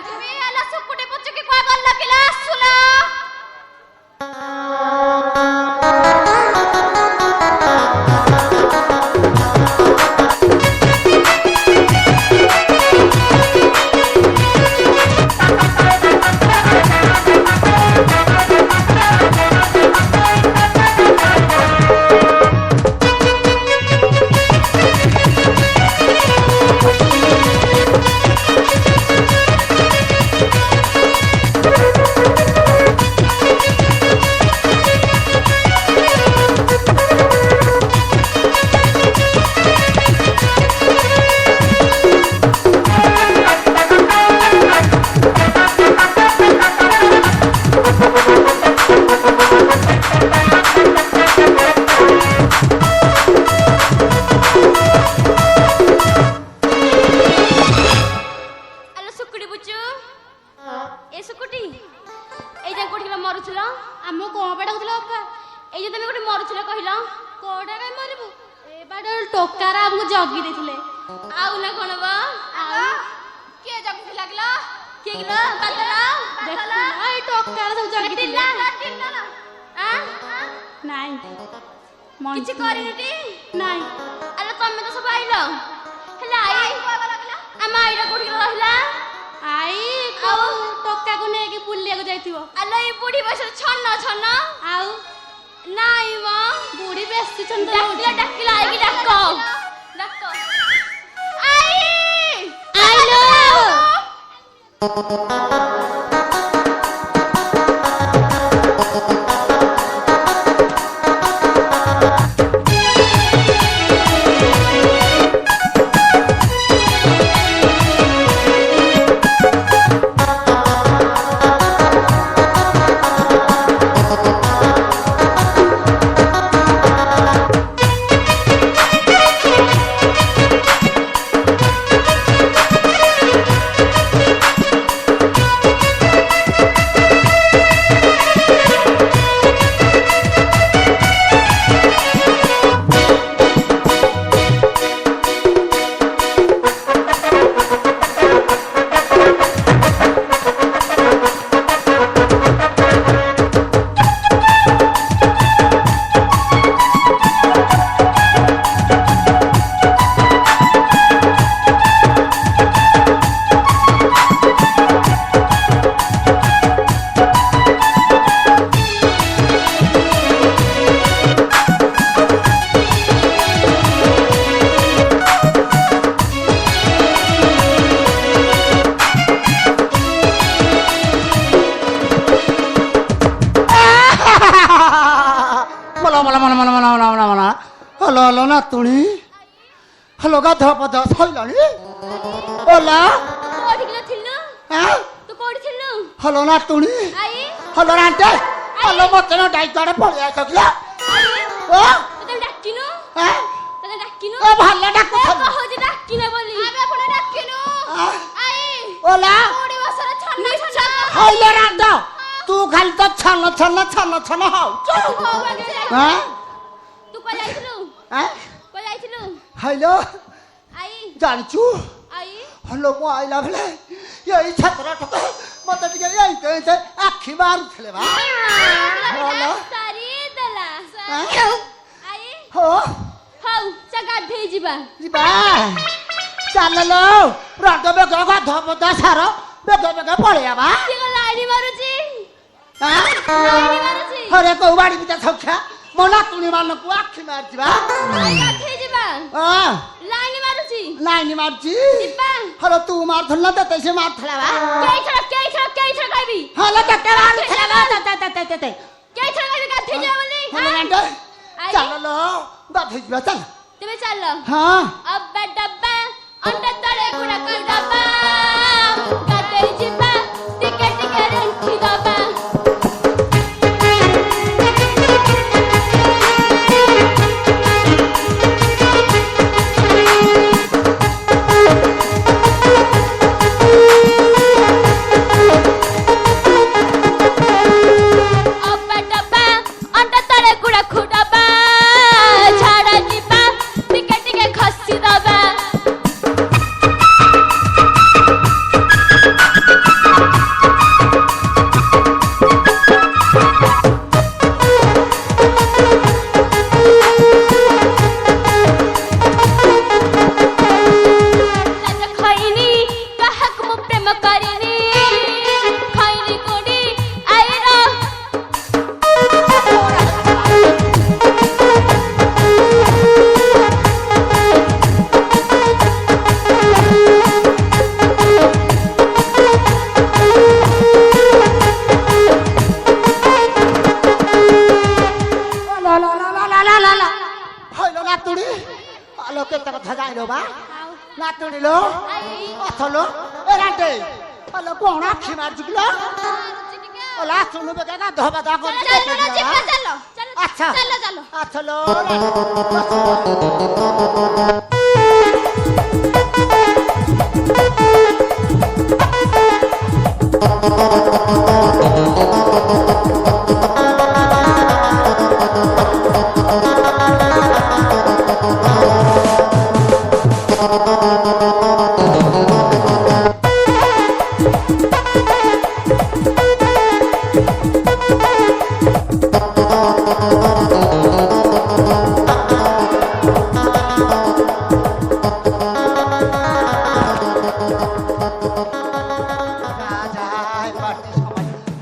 তুমি আলা সুকুটি পুচুকি কয় গল কিলা আসুলা କିଛି କରିନିଟି ନାଇଁ ଆରେ ତମେ ତ ସବୁ ଆଇଲ ହେଲେ ଆଇ ଆମ ଆଇରା କୋଠି ରହିଲା ଆଇ ଆଉ ଟକାକୁ ନେଇକି ବୁଲିବାକୁ ଯାଇଥିବ ଆଲୋ ଏ ବୁଢୀ ବୟସରେ ଛନ ଛନ ଆଉ ନାଇଁ ମ ବୁଢୀ ବେଶୀ ଛନ ଡାକିଲା ଆଇକି ଡାକ ଡାକ ଆଇ ଆଇଲୋ হলো হলো না তুনি হলো গাধা পাধা সইলানি ওলা কোঠিলা থিলু হ্যাঁ তু কোঠি থিলু হলো না তুনি আই হলো রান্তে হলো মতে না ডাইতড়ে পড়ে আসছিলা ও তোকে ডাকিনু হ্যাঁ তোকে ডাকিনু ও ভালো ডাকু কহজি ডাকিনা বলি আমি আপনে ডাকিনু আই ওলা বুড়ি বছরে ছন্ন ছন্ন হইলে রান্দ তু খালি তো ছন্ন ছন্ন ছন্ন ছন্ন হও হ্যাঁ তু কই যাইছিলু হ্যাঁ কই যাইছিলু হইলো আই জানিছু আই হলো মো আইলা বলে এই ছাত্রটা মতে টিকে এই কইতে আখি মারুছিলে বা হলো সারি দেলা আই হো হউ চাগা ধেই ଯିବା ଯିବା ଚାଲଲୋ ରଣ୍ଡ ବେଗ ଗାଧ ପଦା ସାର ବେଗ ବେଗ ପଳେଇବା ବା ସିଏ ଲାଇନି ମାରୁଛି ଲାଇନି ମାରୁଛି ହରେ କୋଉ ବାଡି ପିତା ସକ୍ଷା ମୋ ନାତୁଣୀ ମାନଙ୍କୁ ଆଖି ମାରିଯିବା ଗାଧେଇ ଯିବା ଲାଇନି ମାରୁଛି ଲାଇନି ମାରୁଛି ଯିବା ହଲୋ ତୁ ମାରୁଥିଲୁ ନା ତତେ ସେ ମାରୁଥିଲା ବା କେଇ ଥର କହିବି ହଲୋ ତତେ ମାରୁଥିଲା ବା ତତେ କେଇ ଥର କହିବି ଗାଧେଇ ଯିବା ବୋଲି ଚାଲଲୋ ଗାଧେଇ ଯିବା ଚାଲ ତେବେ ଚାଲ ହଁ ଅବା ଡବା ଅଣ୍ଡା ତଳେ ଗୁଡାକ ଡବା ଗାଧେଇ ଯିବା ଟିକେ ଟିକେ ରେଣ୍ଠି ଦବା ନାତୁଣୀ ଆଲୋ କେତେ କଥା ଜାଣିଲ ବା ନାତୁଣୀ ଲୋ ଅଥଲୋ ଏ ରାଣ୍ଟେ ଆଲୋ କଣ ଆଖି ମାରୁଛୁ କିଲୋ ଓଲା ଶୁଣୁ ବେକା ଗାଧୁଆ ପାଧୁଆ କରିକି ଆଚ୍ଛା ଆଥଲୋ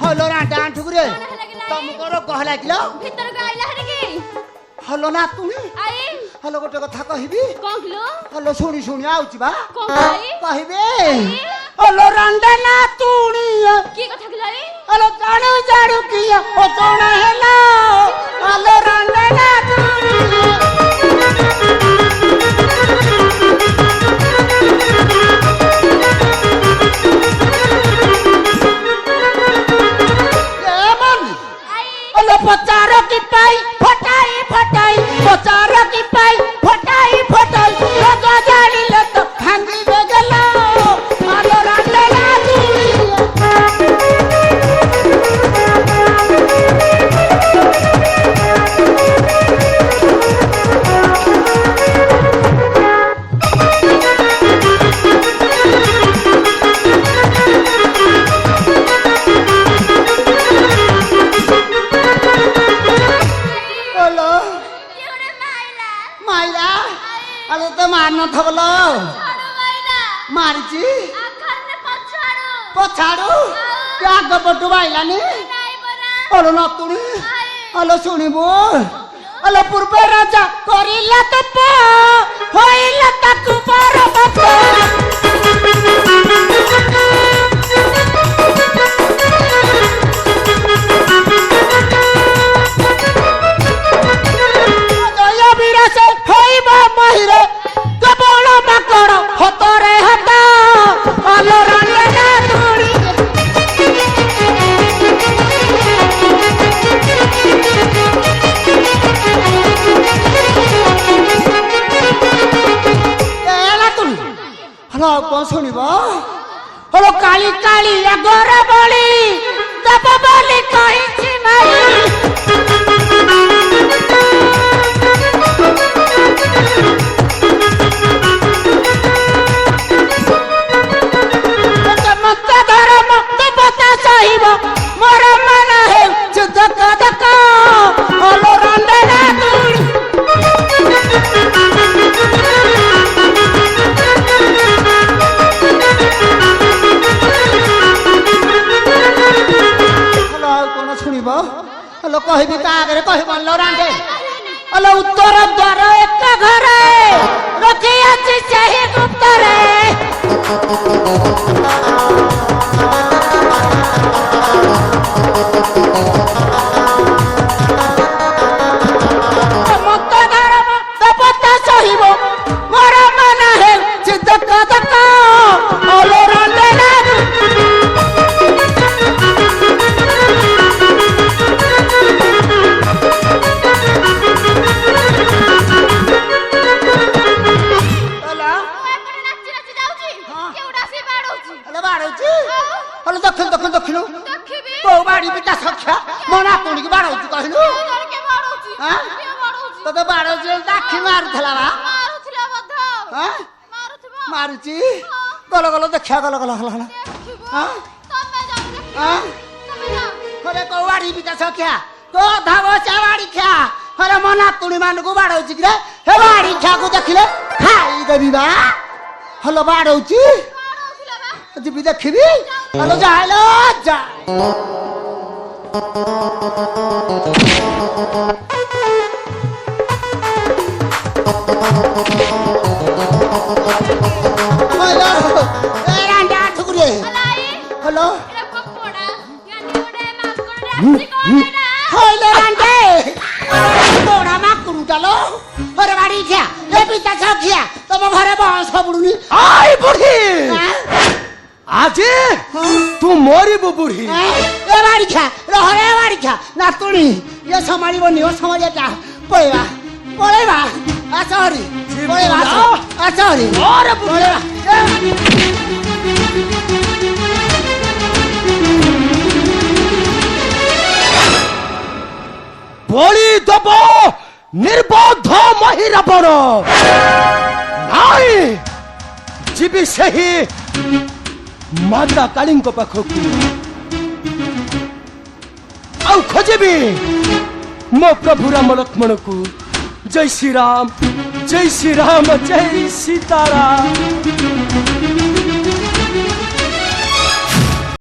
হলো রান্টা আন্ঠুকুরে তমকর গহলা কিলো ভিতরକୁ ଆଇଲା ହେରିକି হলো না তুমি ଆଇ হলো গোটে কথা কহিবি କଣ କିଲୋ হলো শুনি শুনি আউছি বা କଣ କହି কহিবে হলো রান্ডা না তুনি কি କଥା କିଲୋ ଆଇ হলো জাণু জাণু কি ও কোন হেলা হলো রান্ডা না তুনি পচার কি পাই ফটাই ফটাই পচার কি পাই ফটাই ফটাই লোক জানিলে তো ভাঙ্গি গেল আলো রান্না তুই ନଥବଲ ମାରିଛି ପଛାଡୁ ଆଗ ପଟୁ ବାଇଲାନି ଅଲ ନତୁଣି ଅଲ ଶୁଣିବୁ ଅଲ ପୂର୍ବ ରାଜା କରିଲା ତପ ହୋଇଲା ତାକୁ ପରବତ ଜୟ ବିରାସ ହୋଇବ ମହିରେ କେବଳ ମାକଡ଼ ହତରେ ହତ ଆଲୋ ରାଣ୍ଡା ତୁଣି ହଲୋ କଣ ଶୁଣିବ ହଲୋ କାଳି କାଳି ଆଗର ବଳି ଦେବ ବୋଲି କହିଛି ମାଇ ମୋର ମନ ହେଉଛି ଧକ ଧକ ହଲୋ ରାଣ୍ଡା ତୁଣି ହଲୋ ଆଉ କଣ ଶୁଣିବ ହଲୋ କହିବି ତା ଆଗରେ କହିବ ରାଣ୍ଡେ ହଲୋ ଉତ୍ତର ଦ୍ୱାର ଏକ ଘରେ ରଖି ଅଛି ସେହି ଗୁପ୍ତରେ ମୋର ମନ ହେଉଛି ଧକ ଧକ ହଲୋ ରାଣ୍ଡା ଦକ୍ଷିଣ ଦକ୍ଷିଣ ଦକ୍ଷିଣ କୋଉ ବାଡି ପିତା ସକ୍ଷା ମୋ ନାତୁଣୀକି ବାଡଉଛି କହିଲୁ ତତେ ବାଡଉଛି ଆଖି ମାରୁଥିଲା ବା ମାରୁଛି ଗଲ ଗଲ ଦେଖିଆ ଗଲ ଗଲ ଗଲ ଘରେ କୋଉ ବାଡି ପିତା ସକ୍ଷା ତୋ ଅଧା ବସା ବାଡି ଖିଆ ଘରେ ମୋ ନାତୁଣୀ ମାନଙ୍କୁ ବାଡଉଛି କିରେ ହେ ବାଡି ଖିଆକୁ ଦେଖିଲେ ଖାଇଦେବି ବା ହଲ ବାଡଉଛି ଯିବି ଦେଖିବି ହଲ ଯାଇଲ ଯା হলো হইলে রান্ডে তোরা মা কুরু ডালো ওরে বাড়ি যা পিতা সখিয়া তম ঘরে বংশ বুড়ুনি আই বুড়ি আজি তু মরিবু বুড়ি এ বাড়ি খা রহরে বাড়ি খা না তুনি এ সমারিবনি ও সমারিয়া যা পড়েবা পড়েবা আচরি পড়েবা আচরি ওরে বুড়ি বলি দেব নির্বদ্ধ মহিরাবণ নাই ଯିବି ସେହି ମାତା କାଳୀଙ୍କ ପାଖକୁ ଆଉ ଖୋଜିବି ମୋ ପ୍ରଭୁ ରାମ ଲକ୍ଷ୍ମଣକୁ ଜୟ ଶ୍ରୀରାମ ଜୟ ସୀତାରାମ